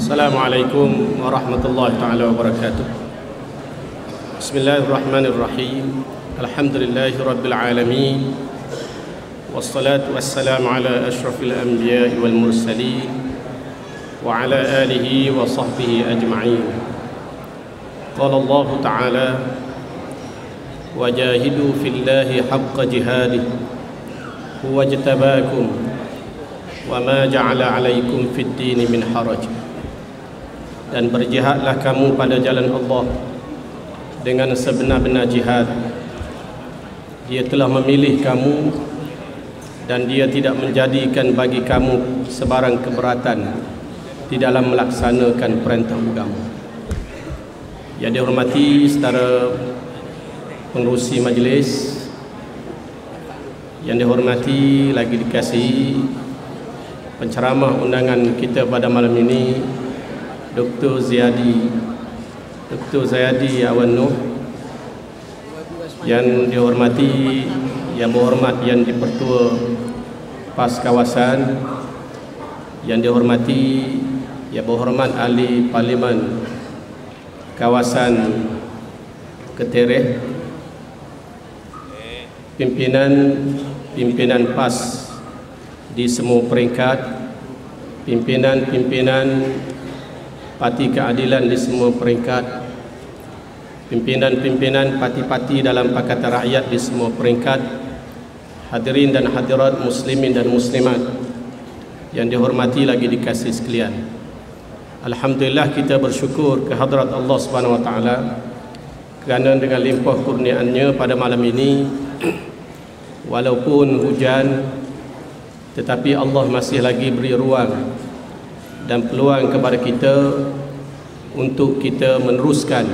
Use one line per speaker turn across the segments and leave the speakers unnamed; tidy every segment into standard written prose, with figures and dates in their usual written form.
Assalamualaikum warahmatullahi taala wabarakatuh. Bismillahirrahmanirrahim. Alhamdulillahi rabbil alamin. Wassalatu wassalamu ala asyrafil anbiya'i wal mursalin wa ala alihi wa sahbihi ajma'in. Qala Allah ta'ala: wajahidu fillahi haqqa jihadih huwa jtabakum wa ma ja'ala 'alaikum fid dini min haraj. Dan berjihadlah kamu pada jalan Allah dengan sebenar-benar jihad. Dia telah memilih kamu dan dia tidak menjadikan bagi kamu sebarang keberatan di dalam melaksanakan perintah agama. Yang dihormati saudara pengerusi majlis, yang dihormati lagi dikasihi penceramah undangan kita pada malam ini, Dr. Zayadi Awan Nuh, yang dihormati yang berhormat yang dipertua PAS kawasan, yang dihormati yang berhormat ahli parlimen kawasan Ketereh, pimpinan PAS di semua peringkat, pimpinan Parti Keadilan di semua peringkat, pimpinan parti-parti dalam Pakatan Rakyat di semua peringkat, hadirin dan hadirat muslimin dan muslimat yang dihormati lagi dikasihi sekalian. Alhamdulillah, kita bersyukur kehadrat Allah Subhanahu wa taala kerana dengan limpah kurniaannya pada malam ini walaupun hujan, tetapi Allah masih lagi beri ruang dan peluang kepada kita untuk kita meneruskan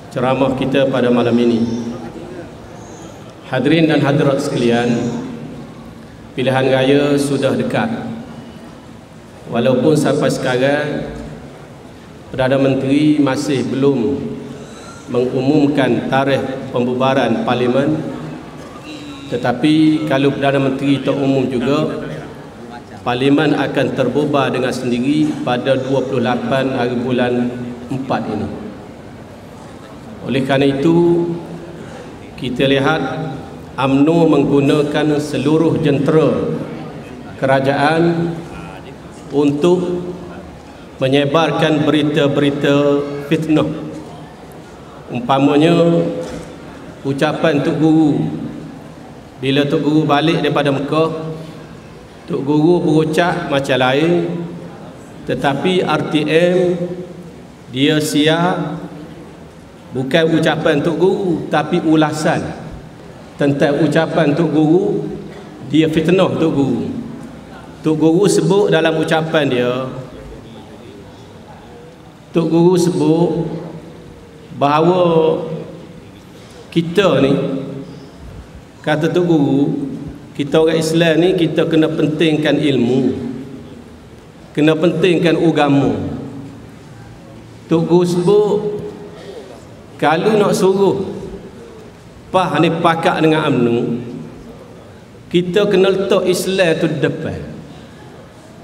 ceramah kita pada malam ini. Hadirin dan hadirat sekalian, pilihan raya sudah dekat. Walaupun sampai sekarang Perdana Menteri masih belum mengumumkan tarikh pembubaran parlimen, tetapi kalau Perdana Menteri tak umum juga, parlimen akan terbubar dengan sendiri pada 28 hari bulan 4 ini. Oleh kerana itu, kita lihat UMNO menggunakan seluruh jentera kerajaan untuk menyebarkan berita-berita fitnah. Umpamanya ucapan Tok Guru bila Tok Guru balik daripada Mekah, Tok Guru berucap macam lain, tetapi RTM dia siar bukan ucapan Tok Guru tapi ulasan tentang ucapan Tok Guru. Dia fitnah Tok Guru. Tok Guru sebut dalam ucapan dia, Tok Guru sebut bahawa kita ni, kata Tok Guru, kita orang Islam ni kita kena pentingkan ilmu, kena pentingkan agama. Tok Guru sebut kalau nak suruh PAS ni pakat dengan UMNO, kita kena letak Islam tu depan.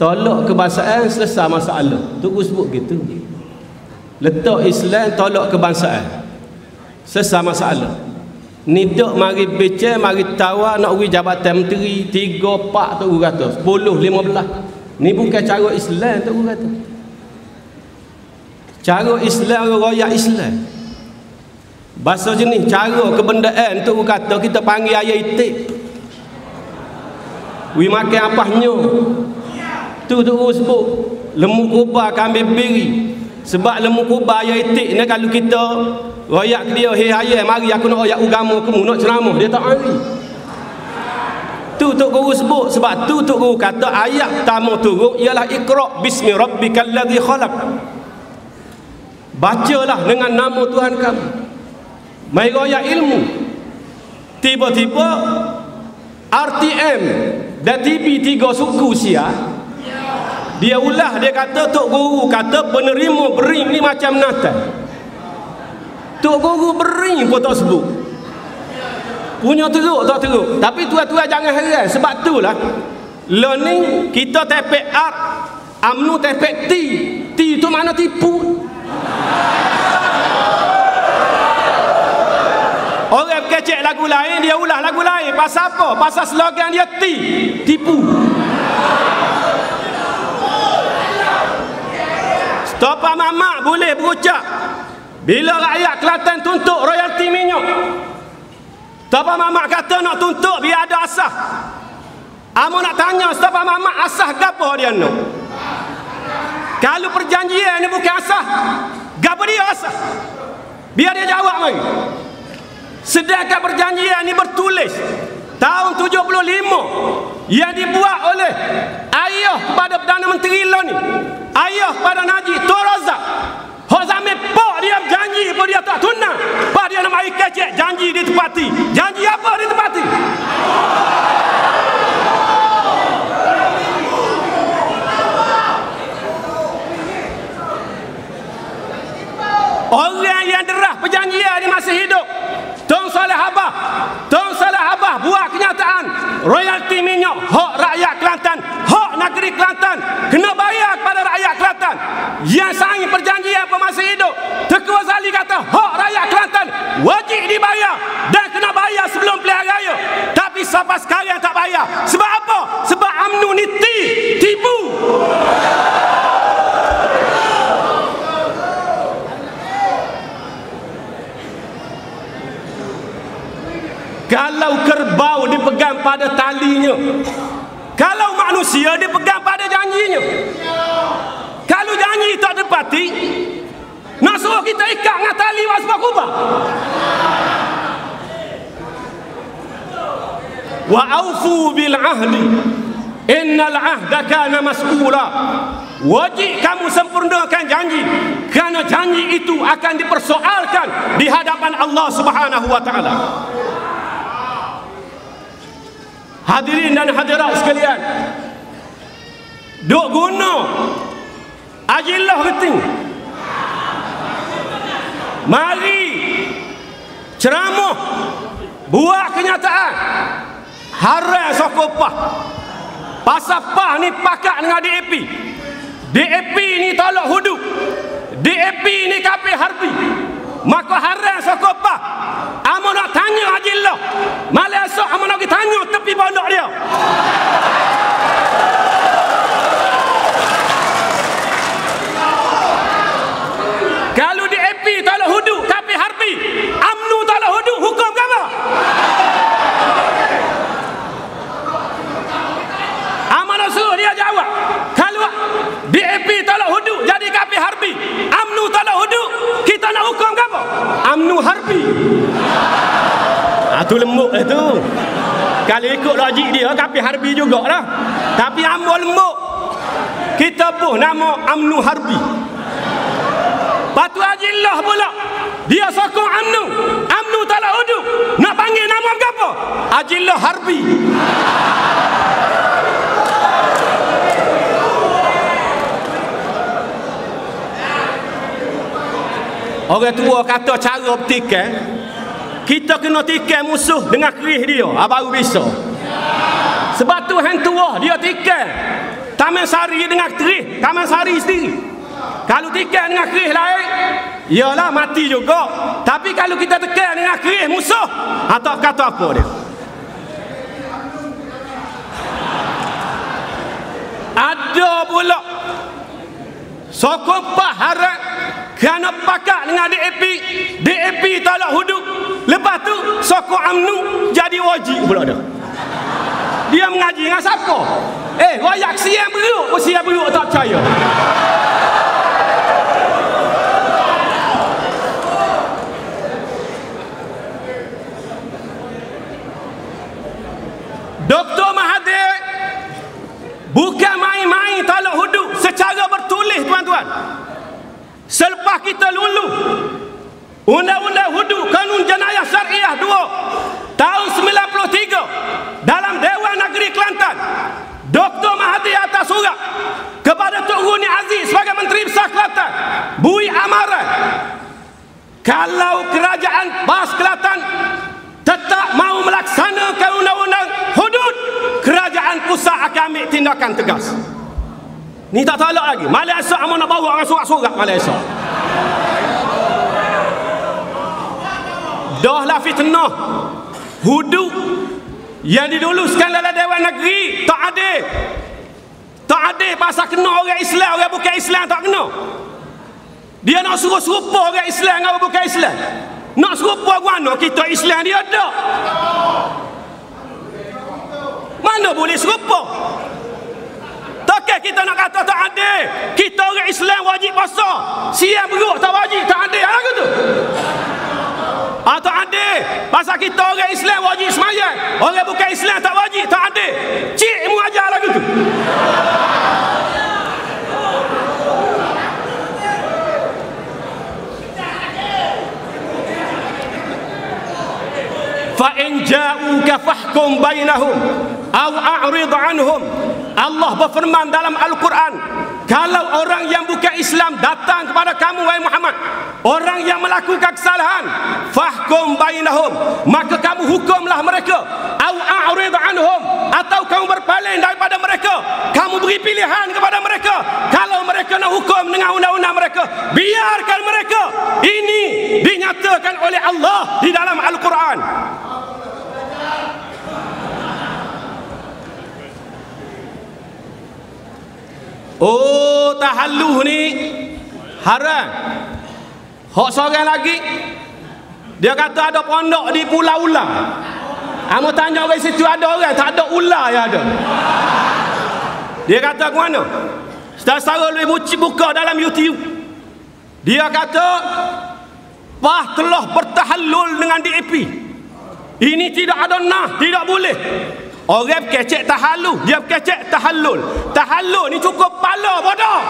Tolak kebangsaan, selesai masalah. Tok Guru sebut gitu. Letak Islam, tolak kebangsaan, selesai masalah. Ni dok mari becek, mari tawar nak pergi jabatan menteri 3, 4 tu kata 10, 15. Ni bukan cara Islam tu kata. Cara Islam royak Islam. Bahasa jenis cara kebendaan tu kata kita panggil ayat itik. Wi makan apahnya. Tu sebut lembu kurban kambing biri. Sebab lembu kurban ayat itik ni kalau kita royak dia, hei ayah mari aku nak royak agama kamu, nak ceramah, dia tak mari. Tu Tok Guru sebut. Sebab tu Tok Guru kata ayat pertama turun ialah Iqra bismi rabbikal ladzi khalaq. Bacalah dengan nama Tuhan kamu. Mai royak ilmu. Tiba-tiba RTM dan TV 3 suku siap, dia ulah, dia kata Tok Guru kata penerima bering ni macam Natal. Tok Guru bering pun tak sebut. Punya teruk tak teruk. Tapi tuan-tuan jangan heran. Sebab itulah learning kita tepek art, UMNO tepek T. T itu mana tipu. Orang kecek lagu lain, dia ulah lagu lain. Pasal apa? Pasal slogan dia T, tipu. Stopa mamak boleh berucap bila rakyat Kelantan tuntut royalti minyak. Stopa mamak kata nak tuntut biar ada asah. Amo nak tanya stopa mamak asah gapo dia nak? Kalau perjanjian ni bukan asah, gapo dia asah? Biar dia jawab mari. Sedangkan perjanjian ni bertulis tahun 75 yang dibuat oleh ayah kepada Perdana Menteri lo ni, ayah kepada Najib Tun Razak. Hak zaman pak dia janji pun dia tak tunang. Pak dia nak mari kecek janji ditepati. Janji apa ditepati? Orang yang derah perjanjian ni masih hidup. Tun Saleh Abah buat kenyataan royalti minyak hak rakyat Kelantan, hak negeri Kelantan, kena bayar kepada rakyat Kelantan. Yang sign perjanjian apa masih hidup, Tengku Razali kata hak rakyat Kelantan wajib dibayar dan kena bayar sebelum pilihan raya. Tapi sampai sekarang tak bayar. Sebab apa? Sebab UMNO ni tipu. Kalau kerbau dipegang pada talinya, kalau manusia dipegang pada janjinya. Kalau janji tak depati, nak suruh kita ikat dengan tali wasbah kubah. Wa aufu bil ahdi innal ahda kana mas'ula. Wajib kamu sempurnakan janji, kerana janji itu akan dipersoalkan di hadapan Allah Subhanahu wa taala. Hadirin dan hadirat sekalian, duk guna ajilah keting. Mari ceramah, buat kenyataan haram sokopah. Pasal pah ni pakat dengan DAP. DAP ni tolak hudud. DAP ni kafir harbi. Maka haram sokopah. Amo nak tanya Ajillah. Malah esok amo nak pergi tanya tepi pondok dia. Kalau DAP tolak hudud kafir harbi, UMNO tolak hudud, hukum ke apa? Amo nak suruh dia jawab. Kalau DAP tolak hudud jadi kafir harbi, UMNO tolak hudud, kita nak hukum ke apa? UMNO harbi. Tu lembut lah tu. Kalau ikut logik dia, kafir harbi jugalah. Tapi ambo lembut. Kita pun nama UMNO harbi. Patu Ajillah pula, dia sokong UMNO. UMNO tolak hudud. Nak panggil nama apa? Ajillah harbi. Orang tua kata cara bertikai, kita kena tikai musuh dengan kerih dia, baru bisa. Sebab tu hang tua dia tikai Taman Sari dengan kerih Taman Sari sendiri. Kalau tikai dengan kerih lain, ialah mati juga. Tapi kalau kita tekan dengan kerih musuh, atau kata apa dia? Ada pula sokong Pak Harap kerana pakat dengan DAP. DAP tolak hudud. Lepas tu sokong UMNO jadi wajib pula dah. Dia mengaji dengan siapa? Royak siang beruk, siang beruk tak percaya. Dr. Mahathir bukan main-main tolak hudud secara bertulis, tuan-tuan. Selepas kita luluh Undang-Undang Hudud Kanun Jenayah Syariah 2 tahun 93 dalam Dewan Negeri Kelantan, Dr. Mahathir atas surat kepada Tok Runi Aziz sebagai Menteri Besar Kelantan, bui amaran kalau kerajaan PAS Kelantan tetap mahu melaksanakan undang-undang hudud, kerajaan pusat akan ambil tindakan tegas. Ni tak tolak lagi. Malam esok amun nak bawa orang surat-surat malam esok. Dah lah fitnah. Hudud yang diluluskan dalam Dewan Negeri tak adil. Tak adil pasal kena orang Islam, orang bukan Islam tak kena. Dia nak suruh serupa orang Islam dengan orang bukan Islam. Nak serupa mana kita Islam dia tak. Mana boleh serupa? Takkan kita nak kata tak adil. Kita orang Islam wajib puasa. Siang beruk tak wajib, tak adil lah gitu. Tak adil. Pasal kita orang Islam wajib semayang. Orang bukan Islam tak wajib, tak adil. Cik mu ajar lah gitu. Fa in ja'uka fahkum bainahum aw a'rid anhum. Allah berfirman dalam Al-Quran, kalau orang yang bukan Islam datang kepada kamu wahai Muhammad, orang yang melakukan kesalahan, fahkum bainahum, maka kamu hukumlah mereka. Aw a'rid anhum, atau kamu berpaling daripada mereka, kamu beri pilihan kepada mereka. Kalau mereka nak hukum dengan undang-undang mereka, biarkan mereka. Ini dinyatakan oleh Allah di dalam Al-Quran. Oh, tahalluh ni haram. Hak seorang lagi dia kata ada pondok di Pulau Ular. Amo tanya orang situ ada orang, tak ada ular yang ada. Dia kata ke mana? Setara lebih buka dalam YouTube. Dia kata Pah telah bertahallul dengan DAP. Ini tidak ada nah, tidak boleh. Orang kecek tahallul, dia kecek tahallul. Tahallul ni cukup pala bodoh.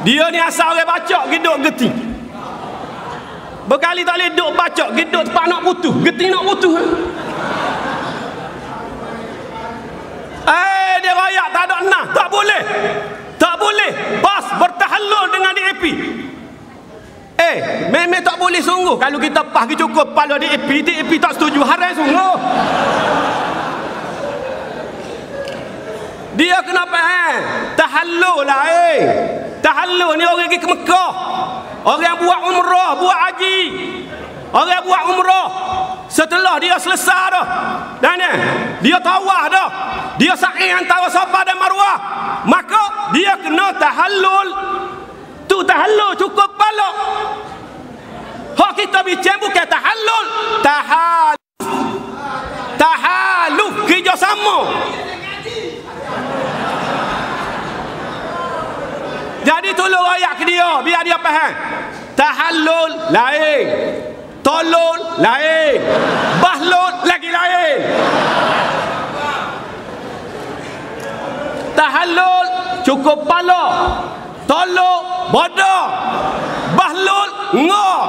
Dia ni asal orang bacok geduk geti. Berkali tak boleh duk bacok geduk tempat nak putus, geti nak putus. Dia rakyat tak ada nah, tak boleh. Tak boleh pas bertahallul dengan DAP. Memang tak boleh sungguh. Kalau kita pas cukup kepala DAP tak setuju, haram sungguh. Dia kenapa tahallul lah tahallul ni orang pergi ke Mekah. Orang buat umrah, buat haji. Orang buat umrah. Setelah dia selesai dah, dan dia tawaf dah, dia sa'i antara Safa dan Marwah, maka dia kena tahallul. Tu tahallul cukup pala. Hak kita bincang bukan tahallul, tahallul kerjasama. Jadi tolong ayat ke dia biar dia faham. Tahallul lain, tolol lain, bahlul lagi lain. Tahallul cukup pala, tolol bodoh, bahlul ngok.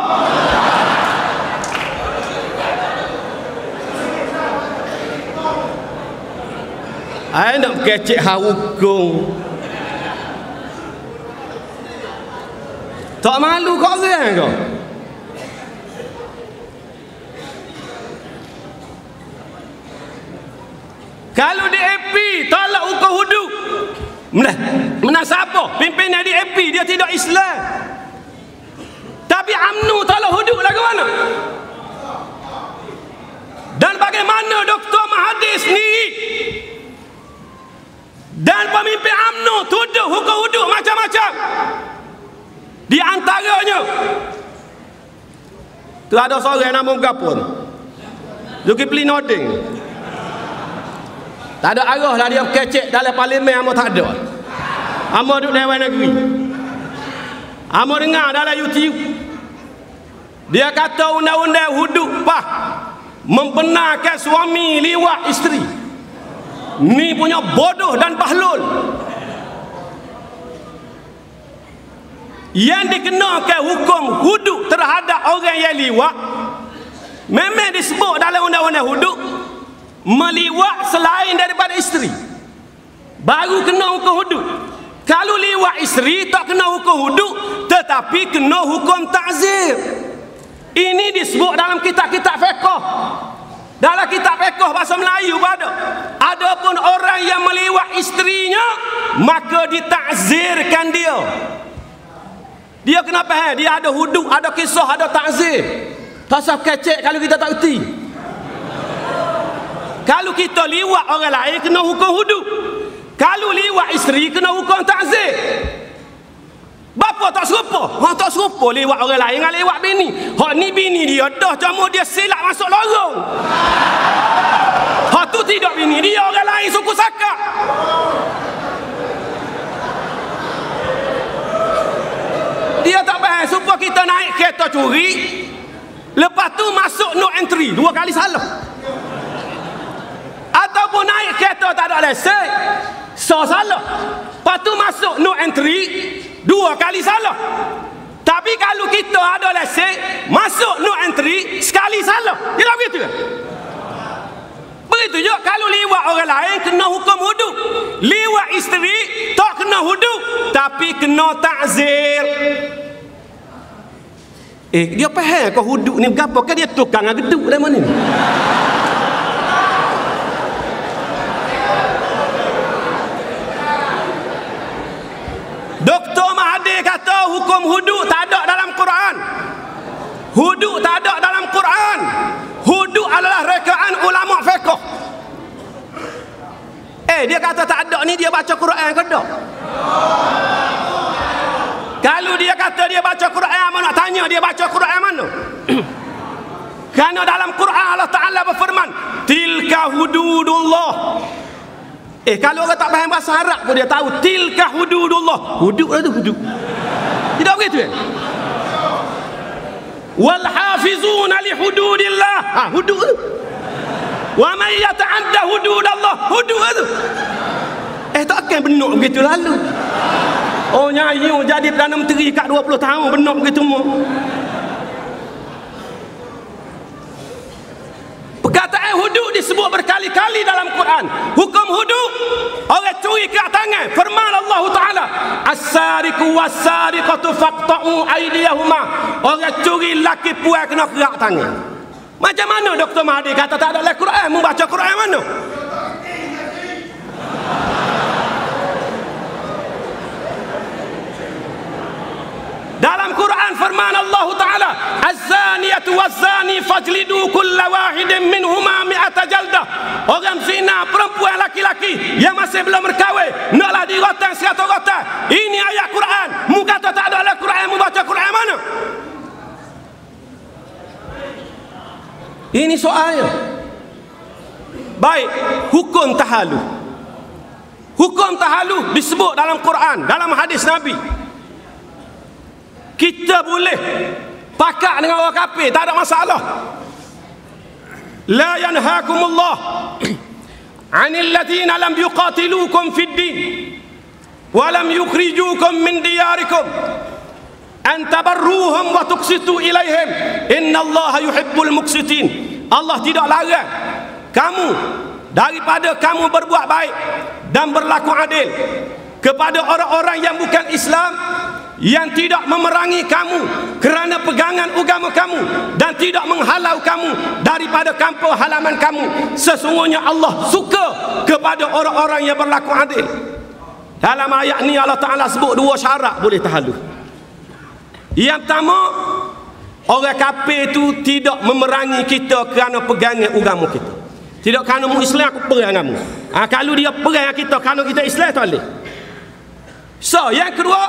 Ai nak kecek hukum. Tak malu kau orang kau. Kalau DAP tolak hukum hudud, mana siapa? Pimpinan DAP dia tidak Islam. Tapi UMNO tolak hudud lah ke mana? Dan bagaimana Dr. Mahathir sendiri dan pemimpin UMNO tuduh hukum hudud macam-macam. Di antaranya tu ada seorang nama Gapun Zulkifli Nordin. Tak ada arah lah dia kecek dalam parlimen. Amo tak ada. Amo duduk Dewan Negeri. Amo dengar dalam YouTube dia kata undang-undang hudud PAH membenarkan suami liwat isteri. Ni punya bodoh dan bahlul. Yang dikenakan hukum hudud terhadap orang yang liwat memang disebut dalam undang-undang hudud meliwat selain daripada isteri baru kena hukum hudud. Kalau liwat isteri tak kena hukum hudud, tetapi kena hukum ta'zir. Ini disebut dalam kitab-kitab fiqh. Dalam kitab fiqh bahasa Melayu pun ada. Adapun orang yang meliwat isterinya, maka ditakzirkan dia. Dia kena faham, dia ada hudud, ada kisah, ada takzir. Pasal kecek kalau kita tak erti. Kalau kita liwat orang lain kena hukum hudud. Kalau liwat isteri kena hukum takzir. Bapa tak serupa. Hak tak serupa liwat orang lain dengan liwat bini. Hak ni bini dia dah cuma dia silap masuk lorong. Hak tu tidak bini dia, orang lain suku sakak. Dia tak faham. Supaya kita naik kereta curi, lepas tu masuk no entry, 2 kali salah. Ataupun naik kereta tak ada lesen, salah. Lepas tu masuk no entry, 2 kali salah. Tapi kalau kita ada lesen, masuk no entry, sekali salah. Dia tak begitu kan? Begitu juga kalau liwat orang lain kena hukum hudud. Liwat isteri tak kena hudud, tapi kena ta'zir. Dia faham kau hudud ni berapa kan dia tukang geduk dari mana ni? Dr. Mahathir kata hukum hudud tak ada dalam Quran. Hudud tak ada dalam Quran. Hudud adalah rekaan ulama fiqh. Dia kata tak ada ni, dia baca Quran ke tak? Kalau dia kata dia baca Quran, mana nak tanya dia baca Quran mana? Kerana dalam Quran Allah Ta'ala berfirman, tilka hududullah. Kalau orang tak faham bahasa Arab pun dia tahu tilka hududullah. Hudud lah tu, hudud. Tidak begitu ya? Wal hafizuna li hududillah. Hudud tu. Wa man yata'adda hududallah. Hudud tu. Takkan benar begitu lalu. Oh nyanyi jadi Perdana Menteri kat 20 tahun benar begitu mu. Perkataan hudud disebut berkali-kali dalam Quran. Hukum hudud, orang curi kat tangan, firman Allah Ta'ala, as-sariqu was-sariqatu faqta'u aydiyahuma. Orang curi laki puai kena kerak tangan. Macam mana Dr. Mahathir kata tak ada dalam Quran? Membaca Quran mana? Dalam Quran firman Allah Ta'ala, az-zaniyatu waz-zani fajlidu kulla wahidin minhuma mi'ata jaldah. Orang zina perempuan laki-laki yang masih belum berkahwin naklah dirotang 100 rotang. Ini ayat Quran. Mu kata tak ada dalam Quran, mu baca Quran mana? Ini soalnya. Baik, hukum tahalu. Hukum tahalu disebut dalam Quran, dalam hadis Nabi. Kita boleh pakat dengan orang kafir, tak ada masalah. La yanhaakumullah 'anil ladzina lam yuqatilukum fid din wa lam yukhrijukum min diyarikum an tabarruhum wa tuqsitu ilaihim innallaha yuhibbul muqsitin. Allah tidak larang kamu daripada kamu berbuat baik dan berlaku adil kepada orang-orang yang bukan Islam, yang tidak memerangi kamu kerana pegangan agama kamu dan tidak menghalau kamu daripada kampung halaman kamu. Sesungguhnya Allah suka kepada orang-orang yang berlaku adil. Dalam ayat ni Allah Ta'ala sebut 2 syarat boleh tahalul. Yang pertama, orang kafir itu tidak memerangi kita kerana pegangan agama kita. Tidak kerana mu Islam aku perang kamu. Kalau dia perang kita kerana kita Islam tak boleh. So, yang kedua,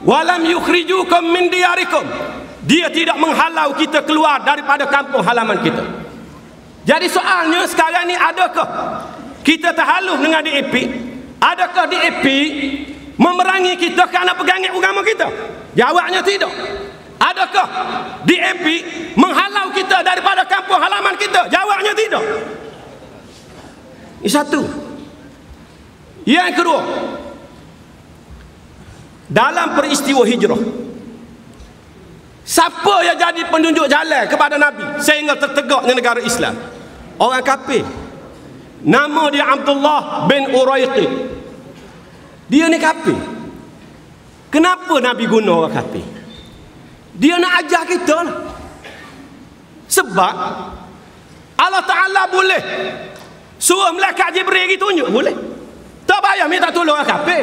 walam yukhrijukum min diyarikum. Dia tidak menghalau kita keluar daripada kampung halaman kita. Jadi soalnya sekarang ni, adakah kita tahaluf dengan DAP? Adakah DAP memerangi kita kerana pegangan agama kita? Jawabnya tidak. Adakah DAP menghalau kita daripada kampung halaman kita? Jawabnya tidak. Ini satu. Yang kedua, dalam peristiwa hijrah, siapa yang jadi penunjuk jalan kepada Nabi sehingga tertegaknya negara Islam? Orang kafir. Nama dia Abdullah bin Uraiqid. Dia ni kafir. Kenapa Nabi guna orang kafir? Dia nak ajar kita lah. Sebab Allah Ta'ala boleh suruh malaikat Jibril pergi tunjuk, boleh. Tak payah minta tolong kafir.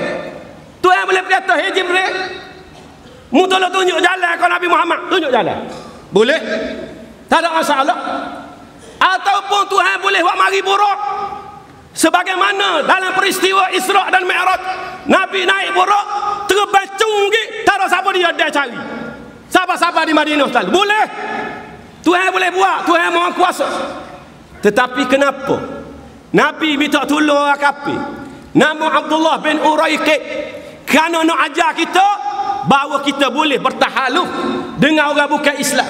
Tuhan boleh berkata, "Hei Jibril, mu tolong tunjuk jalan kau Nabi Muhammad." Tunjuk jalan. Boleh. Tak ada masalah. Ataupun Tuhan boleh buat mari buruk. Sebagaimana dalam peristiwa Isra' dan Mi'raj, Nabi naik buruk, terbang cunggi, tak ada siapa dia cari. Siapa-siapa di Madinah sekali. Boleh. Tuhan boleh buat, Tuhan Maha Kuasa. Tetapi kenapa Nabi minta tolong orang kafir? Nama Abdullah bin Uraiqid, kerana nak ajar kita bahawa kita boleh bertahaluf dengan orang bukan Islam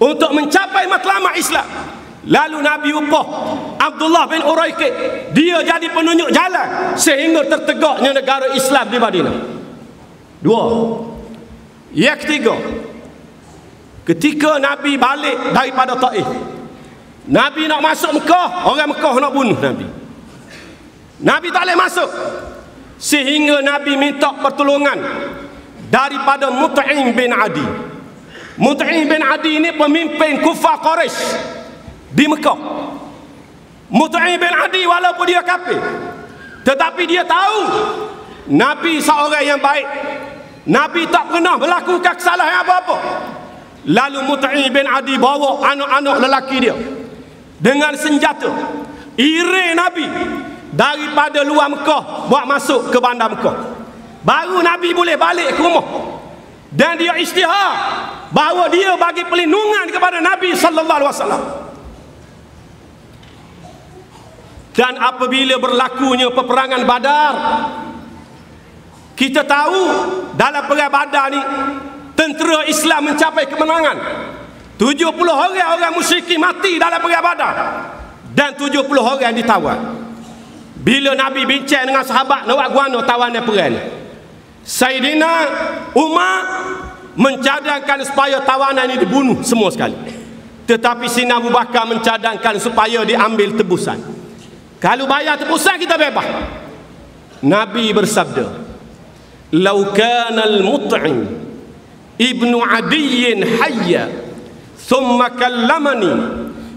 untuk mencapai matlamat Islam. Lalu Nabi upah Abdullah bin Uraiqid, dia jadi penunjuk jalan sehingga tertegaknya negara Islam di Madinah. 2. Yang ketiga, ketika Nabi balik daripada Taif, Nabi nak masuk Mekah, orang Mekah nak bunuh Nabi. Nabi tak boleh masuk, sehingga Nabi minta pertolongan daripada Mut'im bin Adi. Mut'im bin Adi ini pemimpin kufar Quraisy di Mekah. Mut'im bin Adi walaupun dia kafir, tetapi dia tahu Nabi seorang yang baik. Nabi tak pernah melakukan kesalahan apa-apa. Lalu Mut'im bin Adi bawa anak-anak lelaki dia dengan senjata, iring Nabi daripada luar Mekah buat masuk ke bandar Mekah. Baru Nabi boleh balik ke rumah, dan dia isytihar bahawa dia bagi perlindungan kepada Nabi sallallahu alaihi wasallam. Dan apabila berlakunya peperangan Badar, kita tahu dalam perang Badar ni tentera Islam mencapai kemenangan. 70 orang musyrikin mati dalam perang Badar, dan 70 orang ditawan. Bila Nabi bincang dengan sahabat nak buat guana tawanan perang ni, Sayyidina Umar mencadangkan supaya tawanan ini dibunuh semua sekali. Tetapi Sayyidina Abu Bakar mencadangkan supaya diambil tebusan. Kalau bayar tebusan kita bebas. Nabi bersabda, "Lau kana al-Mut'im ibnu Adiyyin hayya thumma kallamani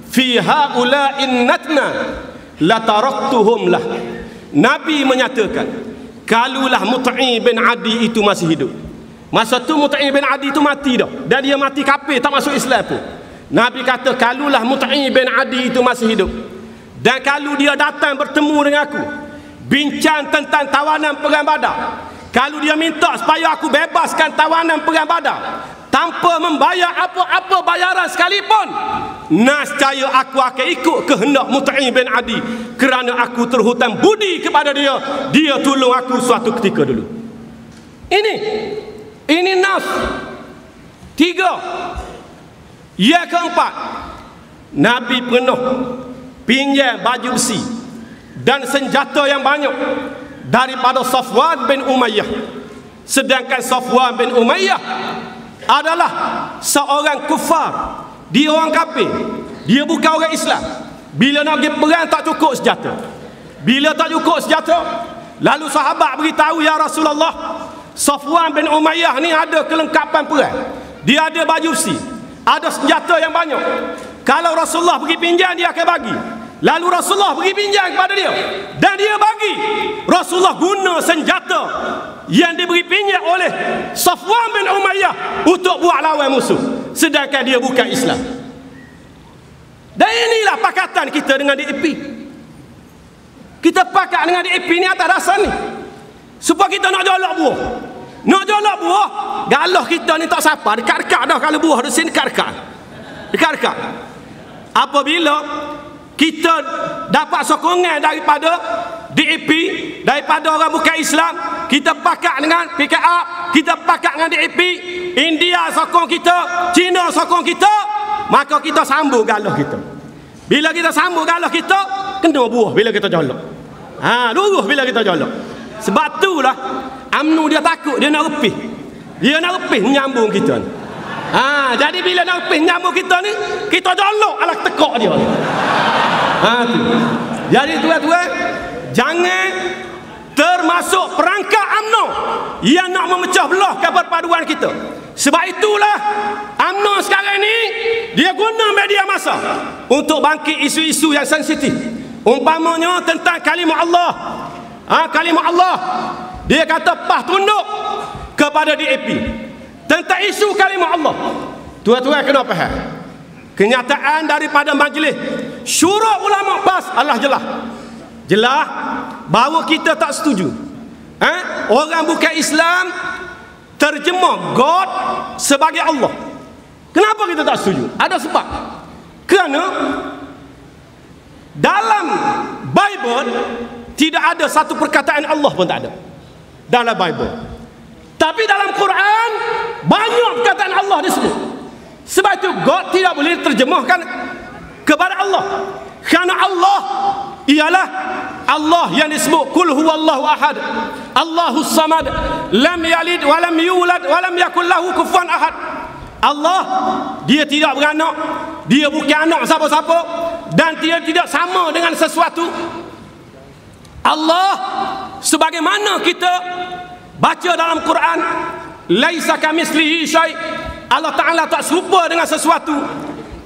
fi haula'in natna la taraktuhum lah." Nabi menyatakan, kalulah Mut'im bin Adi itu masih hidup. Masa tu Mut'im bin Adi itu mati dah, dan dia mati kafir, tak masuk Islam pun. Nabi kata, kalulah Mut'im bin Adi itu masih hidup, dan kalau dia datang bertemu dengan aku, bincang tentang tawanan perang Badar, kalau dia minta supaya aku bebaskan tawanan perang Badar tanpa membayar apa-apa bayaran sekalipun, nescaya aku akan ikut kehendak Mut'im bin Adi, kerana aku terhutang budi kepada dia. Dia tolong aku suatu ketika dulu. Ini nas. 3. Yang keempat, Nabi pernah pinjam baju besi dan senjata yang banyak daripada Safwan bin Umayyah. Sedangkan Safwan bin Umayyah adalah seorang kufar. Dia orang kafir, dia bukan orang Islam. Bila nak pergi perang tak cukup senjata. Bila tak cukup senjata, lalu sahabat beritahu, "Ya Rasulullah, Safwan bin Umayyah ni ada kelengkapan perang. Dia ada baju besi, ada senjata yang banyak. Kalau Rasulullah pergi pinjam, dia akan bagi." Lalu Rasulullah pergi pinjam kepada dia, dan dia bagi. Rasulullah guna senjata yang diberi pinjam oleh Safwan bin Umayyah untuk buat lawan musuh, sedangkan dia bukan Islam. Dan inilah pakatan kita dengan DAP. Kita pakat dengan DAP ni atas dasar ni, supaya kita nak jolak buah. Nak jolak buah, galah kita ni tak siapa, dekat-dekat dah. Kalau buah di sini dekat-dekat. Apabila kita dapat sokongan daripada DAP, daripada orang bukan Islam, kita pakat dengan PKR, kita pakat dengan DAP, India sokong kita, China sokong kita, maka kita sambung galah kita. Bila kita sambung galah kita, kena buah bila kita jolak. Lurus bila kita jolak. Sebab itulah UMNO dia takut, dia nak repih. Dia nak repih menyambung kita ni. Jadi bila nak repih menyambung kita ni, kita jolak alah tekak dia ni. Tu. Jadi tuan-tuan, jangan termasuk perangkap UMNO yang nak memecah belahkan perpaduan kita. Sebab itulah UMNO sekarang ni dia guna media massa untuk bangkit isu-isu yang sensitif. Umpamanya tentang kalimah Allah. Kalimah Allah. Dia kata PAS tunduk kepada DAP. Tentang isu kalimah Allah. Tuan-tuan kena faham. Kenyataan daripada majlis syura ulama PAS adalah jelas. Jelas bahawa kita tak setuju. Orang bukan Islam terjemah God sebagai Allah. Kenapa kita tak setuju? Ada sebab. Kerana dalam Bible tidak ada satu perkataan Allah pun tak ada dalam Bible. Tapi dalam Quran banyak perkataan Allah disebut. Sebab itu God tidak boleh terjemahkan kepada Allah. Kerana Allah ialah Allah yang disebut Qul huwallahu ahad, Allahus samad, lam yalid wa lam yulad wa lam yakul lahu kufuwan ahad. Allah, dia tidak beranak, dia bukan anak siapa-siapa, dan dia tidak sama dengan sesuatu. Allah sebagaimana kita baca dalam Quran, laisa kamitslihi syai', Allah Ta'ala tak serupa dengan sesuatu.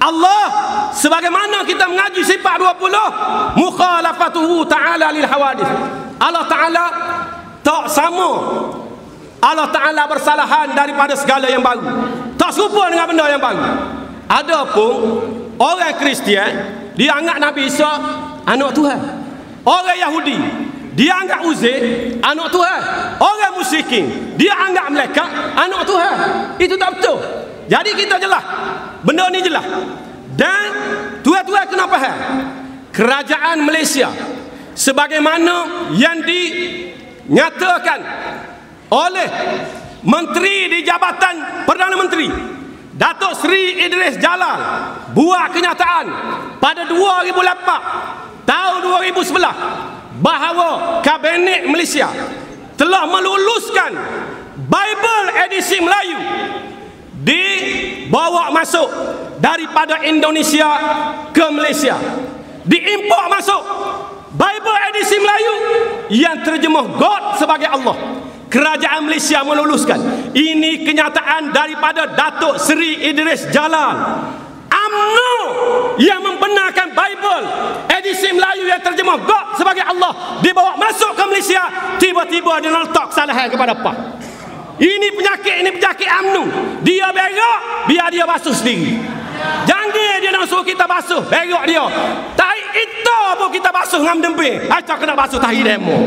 Allah sebagaimana kita mengaji sifat 20, mukhalafatuhu ta'ala lil hawadith, Allah Ta'ala tak sama. Allah Ta'ala bersalahan daripada segala yang baru, tak serupa dengan benda yang baru. Adapun orang Kristian, dia anggap Nabi Isa anak Tuhan. Orang Yahudi, dia anggap Uzair anak Tuhan. Orang musyrikin, dia anggap malaikat anak Tuhan. Itu tak betul. Jadi kita jelas, benda ni jelas. Dan tuan-tuan kena faham, kerajaan Malaysia sebagaimana yang dinyatakan oleh Menteri di Jabatan Perdana Menteri Datuk Seri Idris Jalal buat kenyataan pada 2008 tahun 2011 bahawa Kabinet Malaysia telah meluluskan Bible edisi Melayu dibawa masuk daripada Indonesia ke Malaysia, diimport masuk Bible edisi Melayu yang terjemah God sebagai Allah. Kerajaan Malaysia meluluskan. Ini kenyataan daripada Datuk Seri Idris Jalal. UMNO yang membenarkan Bible edisi Melayu yang terjemah God sebagai Allah dibawa masuk ke Malaysia, tiba-tiba dia letak kesalahan kepada PAS. Ini penyakit UMNO. Dia berak, biar dia basuh sendiri. Jangan dia nak suruh kita basuh, berak dia. Tahi kita pun kita basuh dengan demping. Acak kena basuh tahi demo.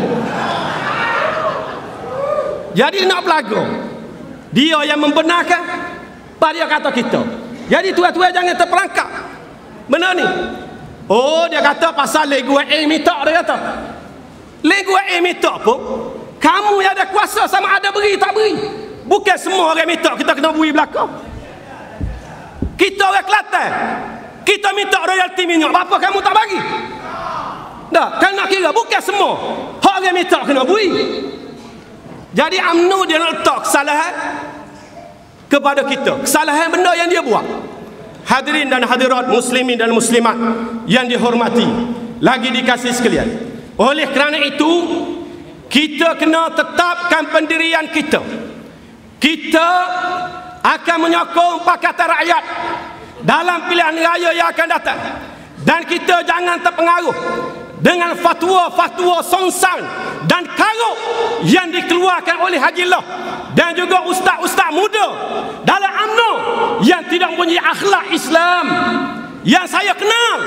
Jadi nak pelaga, dia yang membenarkan, dia kata kita. Jadi tuan-tuan jangan terperangkap benda ni. Oh, dia kata pasal language minta, dia kata language minta pun kamu yang ada kuasa sama ada beri tak beri. Bukan semua orang minta kita kena beri belakang. Kita orang Kelantan, kita minta royalti minyak, apa kamu tak bagi? Tak, kan nak kira bukan semua hak orang minta kena beri. Jadi UMNO dia letak kesalahan kepada kita, kesalahan benda yang dia buat. Hadirin dan hadirat muslimin dan muslimat yang dihormati lagi dikasih sekalian, oleh kerana itu kita kena tetapkan pendirian kita. Kita akan menyokong Pakatan Rakyat dalam pilihan raya yang akan datang, dan kita jangan terpengaruh dengan fatwa-fatwa songsang dan karuk yang dikeluarkan oleh Haji Lah dan juga ustaz-ustaz muda dalam UMNO yang tidak mempunyai akhlak Islam. Yang saya kenal,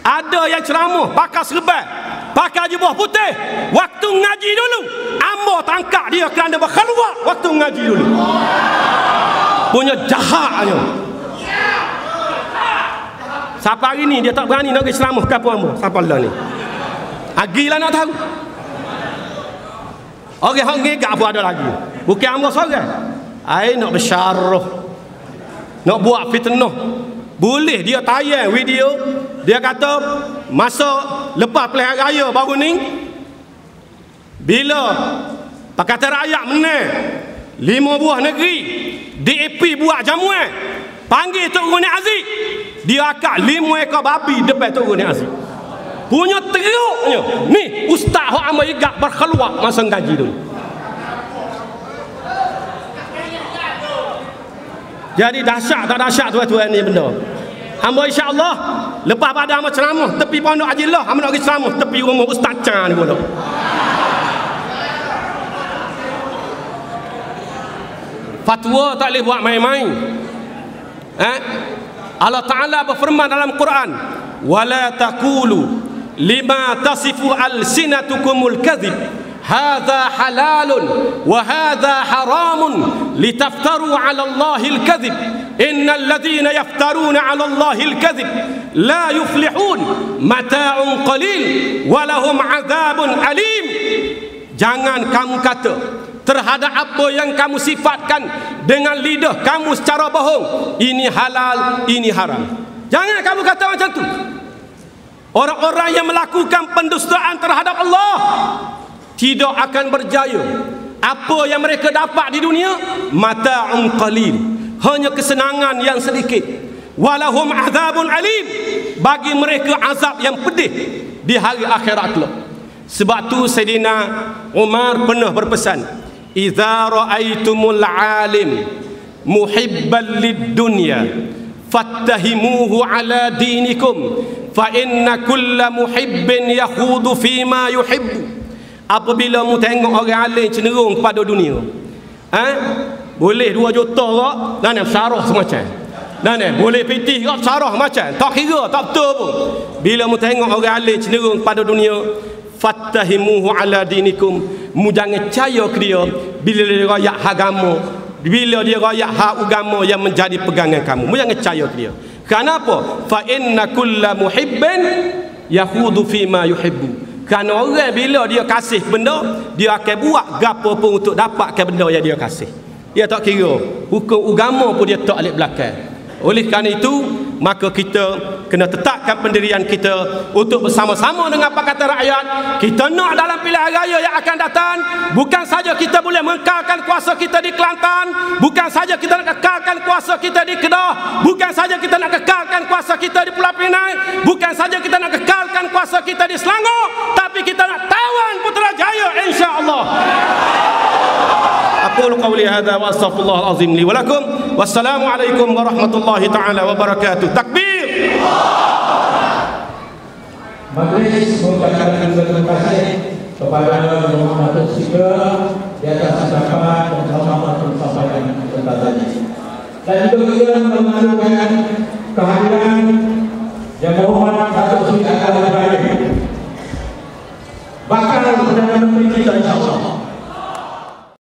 ada yang ceramah pakai serban, pakai jubah putih, waktu ngaji dulu ambo tangkap dia kerana berkhalwat waktu ngaji dulu. Punya jahatnya. Siapa hari ni dia tak berani nak pergi ceramah ke apa ambo? Siapa lah ni? Agilah nak tahu. Orang ngegak pun ada lagi. Bukan ambo seorang. Ai nak bersyarah, nak buat fitnah. Boleh dia tayang video, dia kata masa lepas pilihan raya baru ni, bila Pakatan Rakyat menang 5 buah negeri, DAP buat jamuan, panggil Tok Guru Nik Aziz, dia akak 5 ekor babi depan Tok Guru Nik Aziz. Punya teruknya ni ustaz hak amal igak berkhalwat masa ngaji dulu. Jadi dahsyat tak dahsyat tuan-tuan ni benda. Hamba insya-Allah lepas pada hamba ceramah tepi pondok Ajillah, hamba nak pergi ceramah tepi rumah Ustaz Chan ni pula. Fatwa tak boleh buat main-main. Allah Ta'ala berfirman dalam Quran, wala taqulu lima tasifu alsinatukumul kadhib hadza halalun wa hadza haramun litaftaru 'ala Allahil kadhib innal ladzina yaftaruna 'ala Allahil kadhib la yuflihun mata'un qalil wa lahum 'adzabun alim. Jangan kamu kata terhadap apa yang kamu sifatkan dengan lidah kamu secara bohong, ini halal, ini haram. Jangan kamu kata macam tu. Orang-orang yang melakukan pendustaan terhadap Allah tidak akan berjaya. Apa yang mereka dapat di dunia mata'un qalil, hanya kesenangan yang sedikit. Walahum azabun alim, bagi mereka azab yang pedih di hari akhirat kelak. Sebab tu Sayyidina Umar pernah berpesan, idza ra'aitumul alim muhibban lid-dunya fattahimuhu ala dinikum fa inna kulla muhibbin yakhudu fima yuhibbu. Apabila mu tengok orang alim cenderung kepada dunia, boleh 2 juta kok dan syarah semacam, dan boleh pitih kok syarah macam tak kira tak betul pun. Bila mu tengok orang alim cenderung kepada dunia, fattahimuhu ala dinikum, mu jangan percaya ke dia bila dia royak agama, bila dia royak hak agama yang menjadi pegangan kamu, mu jangan percaya ke dia. Kenapa? Fa inna kulla muhibbin yakhudu fima yuhibbu. Kerana orang bila dia kasih benda, dia akan buat gapo pun untuk dapatkan benda yang dia kasih. Dia tak kira hukum agama pun dia tak alik belakang. Oleh kerana itu, maka kita kena tetapkan pendirian kita untuk bersama-sama dengan Pakatan Rakyat. Kita nak dalam pilihan raya yang akan datang, bukan saja kita boleh mengekalkan kuasa kita di Kelantan, bukan saja kita nak kekalkan kuasa kita di Kedah, bukan saja kita nak kekalkan kuasa kita di Pulau Pinang, bukan saja kita nak kekalkan kuasa kita di Selangor, tapi kita nak tawan Putrajaya insya-Allah. Aqulu qawli hadza wa astaghfirullah alazim li wa lakum. Wassalamualaikum warahmatullahi taala wabarakatuh. Takbir.
Majlis mengucapkan terima kasih kepada Muhammad Speaker di atas ucapan dan hormat yang disampaikan tadi. Dan juga kita mengaturkan kehadiran yang berhormat Datuk Seri Akbar Ibrahim, bakal Perdana Menteri kita insya